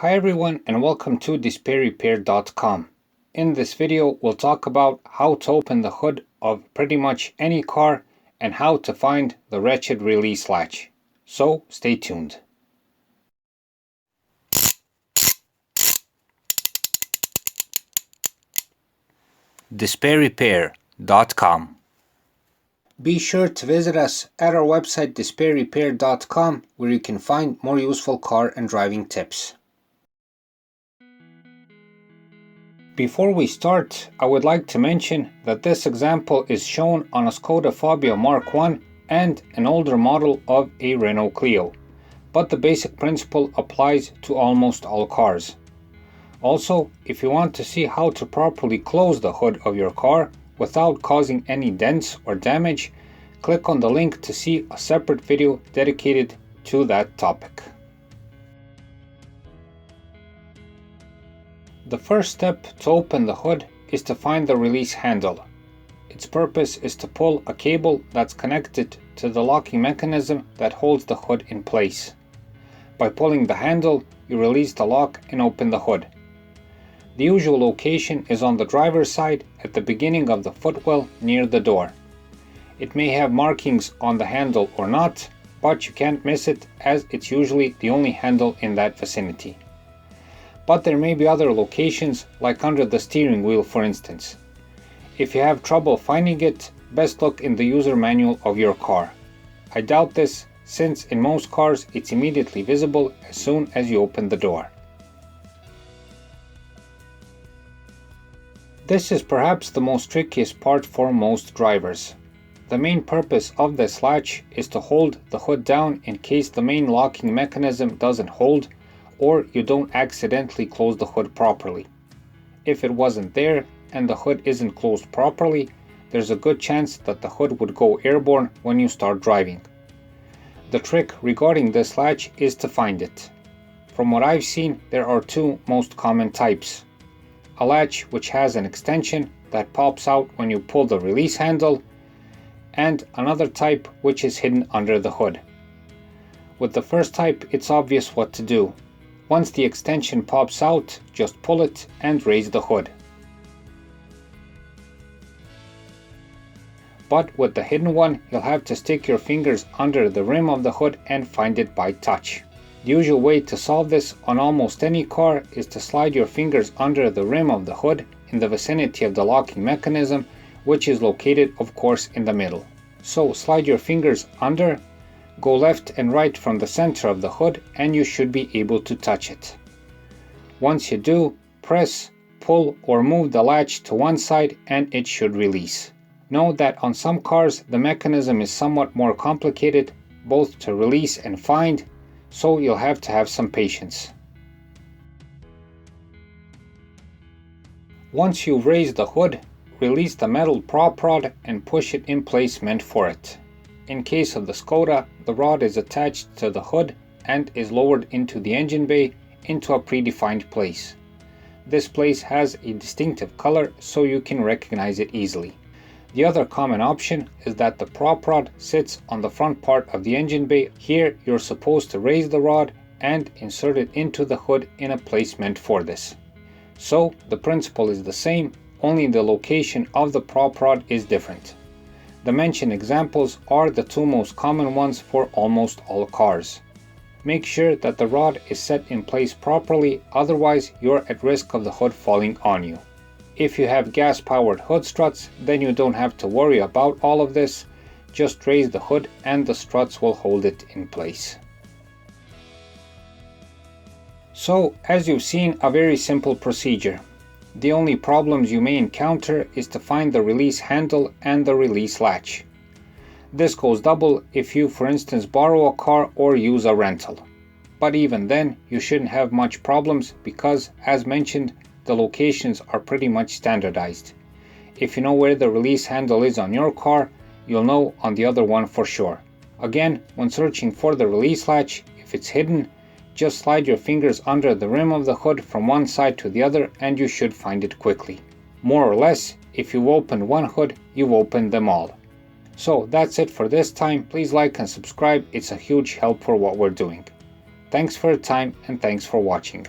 Hi everyone and welcome to DisplayRepair.com. In this video we'll talk about how to open the hood of pretty much any car and how to find the wretched release latch. So stay tuned. DisplayRepair.com. Be sure to visit us at our website DisplayRepair.com where you can find more useful car and driving tips. Before we start, I would like to mention that this example is shown on a Skoda Fabia Mark I and an older model of a Renault Clio, but the basic principle applies to almost all cars. Also, if you want to see how to properly close the hood of your car without causing any dents or damage, click on the link to see a separate video dedicated to that topic. The first step to open the hood is to find the release handle. Its purpose is to pull a cable that's connected to the locking mechanism that holds the hood in place. By pulling the handle, you release the lock and open the hood. The usual location is on the driver's side at the beginning of the footwell near the door. It may have markings on the handle or not, but you can't miss it as it's usually the only handle in that vicinity. But there may be other locations, like under the steering wheel for instance. If you have trouble finding it, best look in the user manual of your car. I doubt this, since in most cars it's immediately visible as soon as you open the door. This is perhaps the most trickiest part for most drivers. The main purpose of this latch is to hold the hood down in case the main locking mechanism doesn't hold or you don't accidentally close the hood properly. If it wasn't there and the hood isn't closed properly, there's a good chance that the hood would go airborne when you start driving. The trick regarding this latch is to find it. From what I've seen, there are two most common types. A latch which has an extension that pops out when you pull the release handle, and another type which is hidden under the hood. With the first type, it's obvious what to do. Once the extension pops out, just pull it and raise the hood. But with the hidden one, you'll have to stick your fingers under the rim of the hood and find it by touch. The usual way to solve this on almost any car is to slide your fingers under the rim of the hood in the vicinity of the locking mechanism, which is located of course in the middle. So slide your fingers under, go left and right from the center of the hood and you should be able to touch it. Once you do, press, pull or move the latch to one side and it should release. Note that on some cars the mechanism is somewhat more complicated both to release and find, so you'll have to have some patience. Once you've raised the hood, release the metal prop rod and push it in place meant for it. In case of the Skoda, the rod is attached to the hood and is lowered into the engine bay into a predefined place. This place has a distinctive color so you can recognize it easily. The other common option is that the prop rod sits on the front part of the engine bay. Here you're supposed to raise the rod and insert it into the hood in a place meant for this. So the principle is the same, only the location of the prop rod is different. The mentioned examples are the two most common ones for almost all cars. Make sure that the rod is set in place properly, otherwise you're at risk of the hood falling on you. If you have gas-powered hood struts, then you don't have to worry about all of this. Just raise the hood and the struts will hold it in place. So, as you've seen, a very simple procedure. The only problems you may encounter is to find the release handle and the release latch. This goes double if you, for instance, borrow a car or use a rental. But even then, you shouldn't have much problems because, as mentioned, the locations are pretty much standardized. If you know where the release handle is on your car, you'll know on the other one for sure. Again, when searching for the release latch, if it's hidden, just slide your fingers under the rim of the hood from one side to the other and you should find it quickly. More or less, if you've opened one hood, you've opened them all. So that's it for this time. Please like and subscribe, it's a huge help for what we're doing. Thanks for your time and thanks for watching.